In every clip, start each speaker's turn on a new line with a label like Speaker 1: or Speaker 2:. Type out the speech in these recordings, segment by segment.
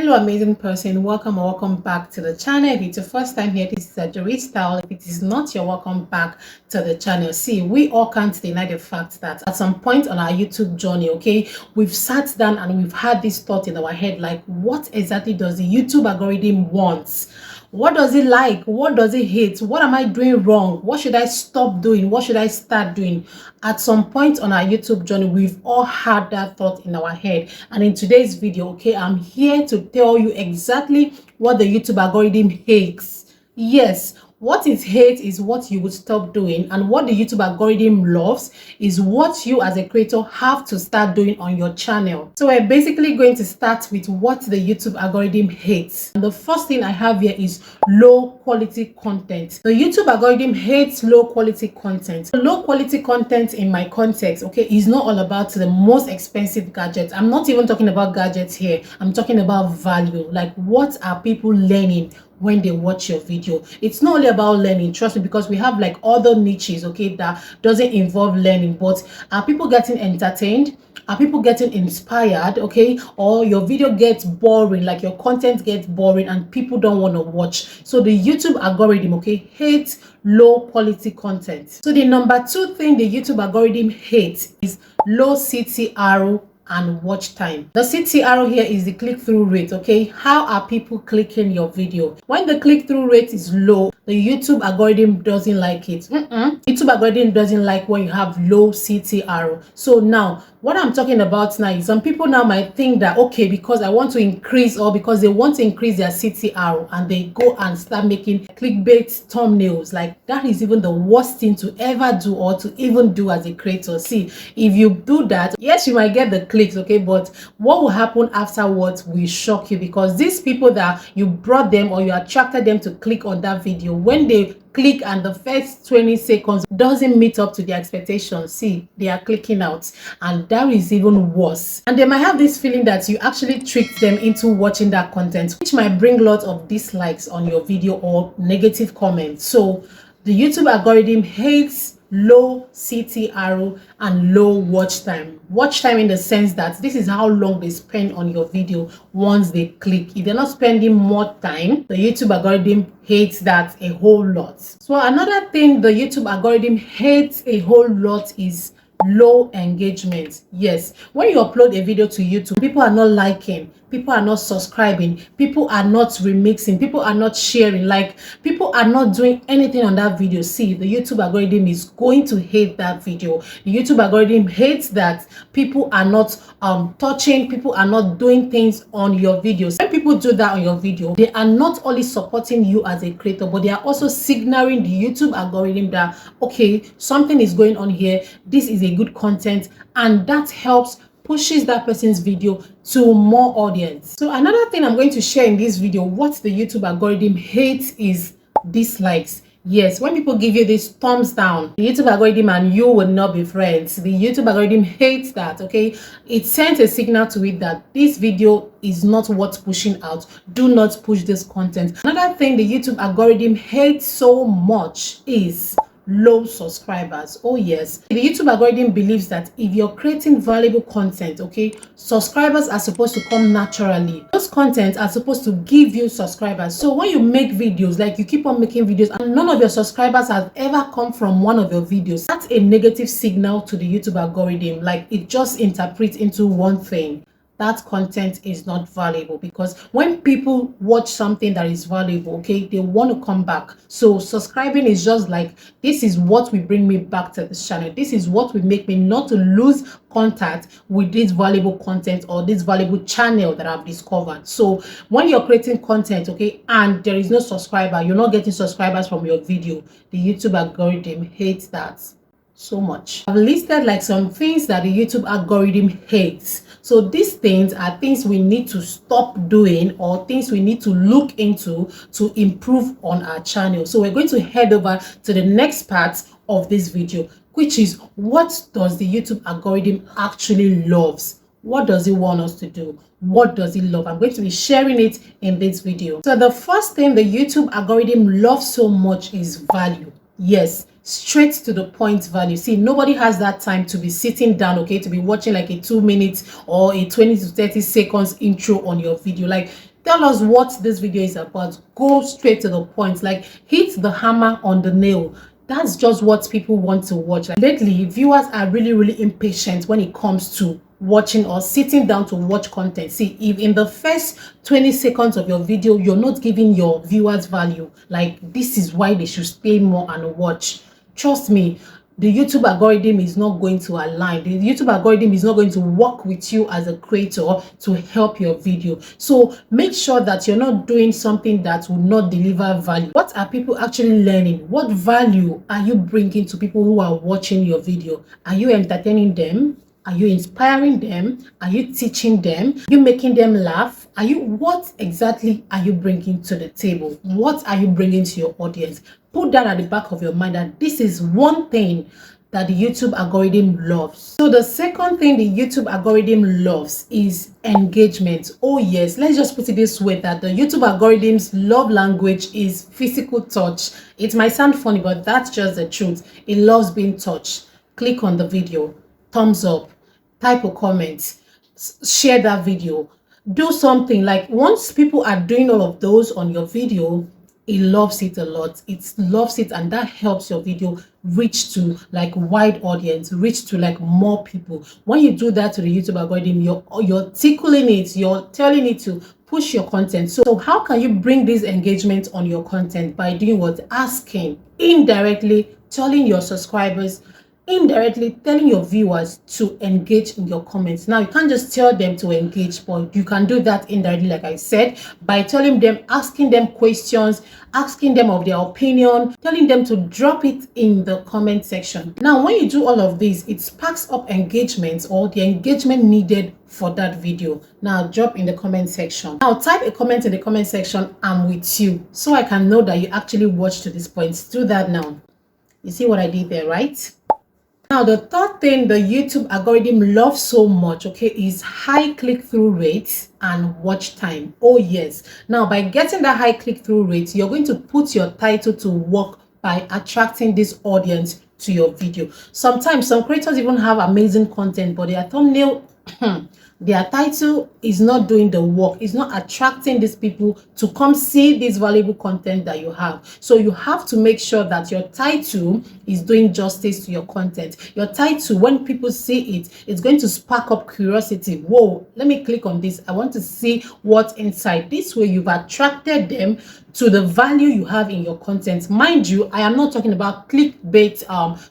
Speaker 1: Hello amazing person, welcome or welcome back to the channel. If it's your first time here, this is a Jory style. If it is not, you're welcome back to the channel. See, we all can't deny the fact that at some point on our YouTube journey, okay, we've sat down and we've had this thought in our head, like, what exactly does the YouTube algorithm want? What does it like? What does it hate? What am I doing wrong? What should I stop doing? What should I start doing? At some point on our YouTube journey, we've all had that thought in our head. And in today's video, okay, I'm here to tell you exactly what the YouTube algorithm hates. Yes, what it hates is what you would stop doing, and what the YouTube algorithm loves is what you as a creator have to start doing on your channel. So we're basically going to start with what the YouTube algorithm hates. And the first thing I have here is low quality content. The YouTube algorithm hates low quality content. Low quality content in my context, okay, is not all about the most expensive gadgets. I'm not even talking about gadgets here. I'm talking about value. Like, what are people learning when they watch your video? It's not only about learning, trust me, because we have like other niches, okay, that doesn't involve learning. But are people getting entertained? Are people getting inspired? Okay, or your video gets boring, like your content gets boring and people don't want to watch. So the YouTube algorithm, okay, hates low quality content. So the number two thing the YouTube algorithm hates is low CTR and watch time. The CTR here is the click-through rate. Okay, how are people clicking your video? When the click-through rate is low, the YouTube algorithm doesn't like it. YouTube algorithm doesn't like when you have low CTR. So now what I'm talking about now is some people now might think that, okay, because I want to increase, or because they want to increase their CTR, and they go and start making clickbait thumbnails. Like, that is even the worst thing to ever do, or to even do as a creator. See, if you do that, yes, you might get the clicks, okay, but what will happen afterwards will shock you, because these people that you brought them or you attracted them to click on that video, when they click and the first 20 seconds doesn't meet up to their expectations, see, they are clicking out, and that is even worse. And they might have this feeling that you actually tricked them into watching that content, which might bring lots of dislikes on your video or negative comments. So the YouTube algorithm hates low CTR and low watch time. Watch time in the sense that this is how long they spend on your video once they click. If they're not spending more time, the YouTube algorithm hates that a whole lot. So another thing the YouTube algorithm hates a whole lot is low engagement. Yes, when you upload a video to YouTube, people are not liking, people are not subscribing, people are not remixing, people are not sharing, like, people are not doing anything on that video. See, the YouTube algorithm is going to hate that video. The YouTube algorithm hates that people are not touching, people are not doing things on your videos. When people do that on your video, they are not only supporting you as a creator, but they are also signaling the YouTube algorithm that, okay, something is going on here, this is a good content, and that helps pushes that person's video to more audience. So another thing I'm going to share in this video, what the YouTube algorithm hates is dislikes. Yes, when people give you this thumbs down, the YouTube algorithm and you will not be friends. The YouTube algorithm hates that, okay? It sends a signal to it that this video is not worth pushing out. Do not push this content. Another thing the YouTube algorithm hates so much is low subscribers. Oh yes, the YouTube algorithm believes that if you're creating valuable content, okay, subscribers are supposed to come naturally. Those content are supposed to give you subscribers. So when you make videos, like you keep on making videos and none of your subscribers have ever come from one of your videos, that's a negative signal to the YouTube algorithm. Like, it just interprets into one thing: that content is not valuable. Because when people watch something that is valuable, okay, they want to come back. So subscribing is just like, this is what will bring me back to this channel, this is what will make me not to lose contact with this valuable content or this valuable channel that I've discovered. So when you're creating content, okay, and there is no subscriber, you're not getting subscribers from your video, the YouTube algorithm hates that so much. I've listed like some things that the YouTube algorithm hates. So these things are things we need to stop doing, or things we need to look into to improve on our channel. So we're going to head over to the next part of this video, which is, what does the YouTube algorithm actually loves? What does it want us to do? What does it love? I'm going to be sharing it in this video. So the first thing the YouTube algorithm loves so much is value. Yes, straight to the point value. See, nobody has that time to be sitting down, okay, to be watching like a 2 minutes or a 20 to 30 seconds intro on your video. Like, Tell us what this video is about. Go straight to the point, like hit the hammer on the nail. That's just what people want to watch. Like, lately, viewers are really impatient when it comes to watching or sitting down to watch content. See, if in the first 20 seconds of your video you're not giving your viewers value, like this is why they should stay more and watch, trust me, the YouTube algorithm is not going to align. The YouTube algorithm is not going to work with you as a creator to help your video. So make sure that you're not doing something that will not deliver value. What are people actually learning? What value are you bringing to people who are watching your video? Are you entertaining them? Are you inspiring them? Are you teaching them? Are you making them laugh? What exactly are you bringing to the table? What are you bringing to your audience? Put that at the back of your mind that this is one thing that the YouTube algorithm loves. So the second thing the YouTube algorithm loves is engagement. Oh yes, let's just put it this way, that the YouTube algorithm's love language is physical touch. It might sound funny, but that's just the truth. It loves being touched. Click on the video, thumbs up, type a comment, share that video, do something. Like once people are doing all of those on your video, it loves it a lot. It loves it, and that helps your video reach to like wide audience, reach to like more people. When you do that to the YouTube algorithm, you're tickling it, you're telling it to push your content. So how can you bring this engagement on your content? By doing what? Asking, indirectly telling your subscribers, indirectly telling your viewers to engage in your comments. Now, you can't just tell them to engage, but you can do that indirectly, like I said, by telling them, asking them questions, asking them of their opinion, telling them to drop it in the comment section. Now, when you do all of this, it sparks up engagement, or the engagement needed for that video. Now, drop in the comment section. Now, type a comment in the comment section, "I'm with you," so I can know that you actually watched to this point. Do that now. You see what I did there, right? Now, the third thing the YouTube algorithm loves so much, okay, is high click-through rates and watch time. Oh yes. Now, by getting that high click-through rate, you're going to put your title to work by attracting this audience to your video. Sometimes some creators even have amazing content, but their thumbnail their title is not doing the work, it's not attracting these people to come see this valuable content that you have. So you have to make sure that your title is doing justice to your content. Your title, when people see it, it's going to spark up curiosity. Whoa, let me click on this, I want to see what's inside. This way you've attracted them to the value you have in your content. Mind you, I am not talking about clickbait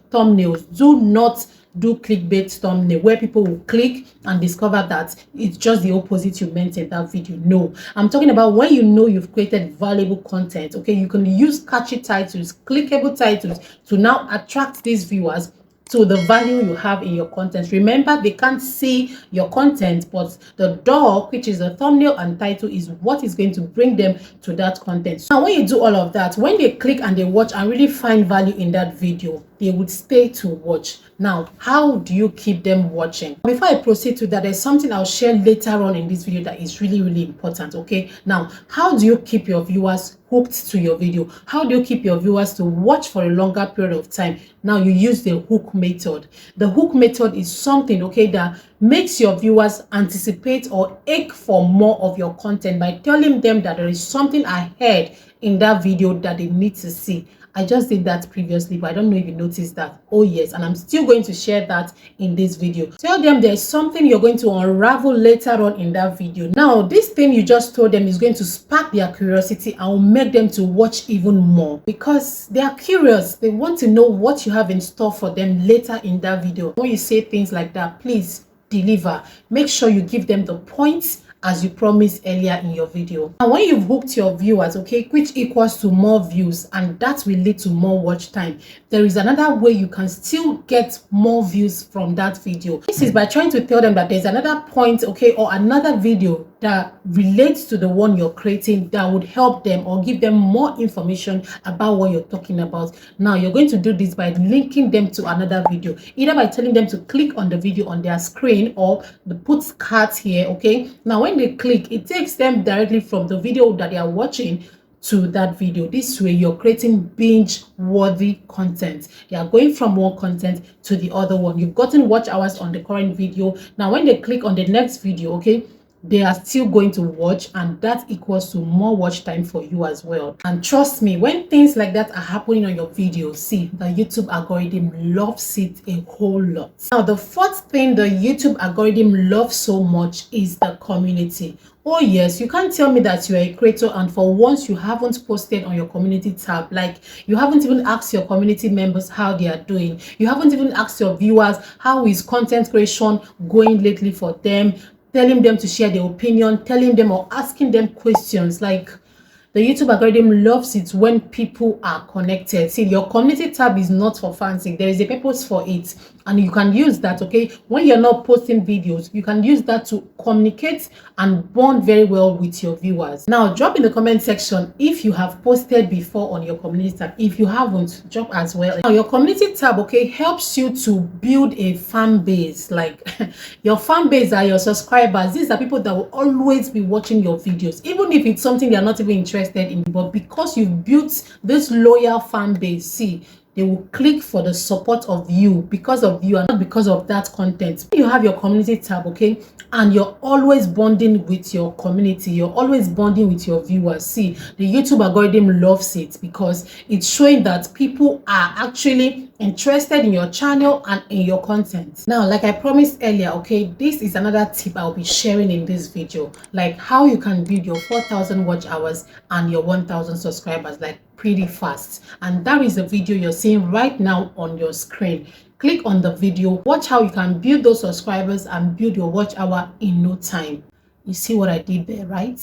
Speaker 1: thumbnails. Do not do clickbait thumbnail where people will click and discover that it's just the opposite you meant in that video. No, I'm talking about when you know you've created valuable content. Okay, you can use catchy titles, clickable titles to now attract these viewers to the value you have in your content. Remember, they can't see your content, but the dog, which is the thumbnail and title, is what is going to bring them to that content. Now, when you do all of that, when they click and they watch and really find value in that video, they would stay to watch. Now, how do you keep them watching? Before I proceed to that, there's something I'll share later on in this video that is really important. Okay, now, how do you keep your viewers hooked to your video? How do you keep your viewers to watch for a longer period of time? Now, you use the hook method. The hook method is something, okay, that makes your viewers anticipate or ache for more of your content by telling them that there is something ahead in that video that they need to see. I just did that previously, but I don't know if you noticed that. Oh yes, and I'm still going to share that in this video. Tell them there's something you're going to unravel later on in that video. Now, this thing you just told them is going to spark their curiosity and will make them to watch even more, because they are curious. They want to know what you have in store for them later in that video. When you say things like that, please deliver. Make sure you give them the points as you promised earlier in your video. And when you've hooked your viewers, okay, which equals to more views, and that will lead to more watch time, there is another way you can still get more views from that video. This is by trying to tell them that there's another point, okay, or another video that relates to the one you're creating that would help them or give them more information about what you're talking about. Now, you're going to do this by linking them to another video, either by telling them to click on the video on their screen or the put cards here, okay? Now, when they click, it takes them directly from the video that they are watching to that video. This way, you're creating binge-worthy content. They are going from one content to the other one. You've gotten watch hours on the current video. Now, when they click on the next video, okay, they are still going to watch, and that equals to more watch time for you as well. And trust me, when things like that are happening on your videos, see, the YouTube algorithm loves it a whole lot. Now, the fourth thing the YouTube algorithm loves so much is the community. Oh yes, you can't tell me that you're a creator and for once you haven't posted on your community tab. Like, you haven't even asked your community members how they are doing. You haven't even asked your viewers how is content creation going lately for them, telling them to share their opinion, telling them or asking them questions. Like, the YouTube algorithm loves it when people are connected. See, your community tab is not for fancy. There is a purpose for it. And you can use that, okay? When you're not posting videos, you can use that to communicate and bond very well with your viewers. Now, drop in the comment section if you have posted before on your community tab. If you haven't, drop as well. Now, your community tab, okay, helps you to build a fan base. Like, your fan base are your subscribers. These are people that will always be watching your videos, even if it's something they're not even interested in. But because you've built this loyal fan base, see, they will click for the support of you, because of you and not because of that content. You have your community tab, okay, and you're always bonding with your community, you're always bonding with your viewers. See, the YouTube algorithm loves it because it's showing that people are actually interested in your channel and in your content. Now, like I promised earlier, okay, this is another tip I'll be sharing in this video, like how you can build your 4,000 watch hours and your 1,000 subscribers like pretty fast. And that is the video you're seeing right now on your screen. Click on the video, watch how you can build those subscribers and build your watch hour in no time. You see what I did there, right?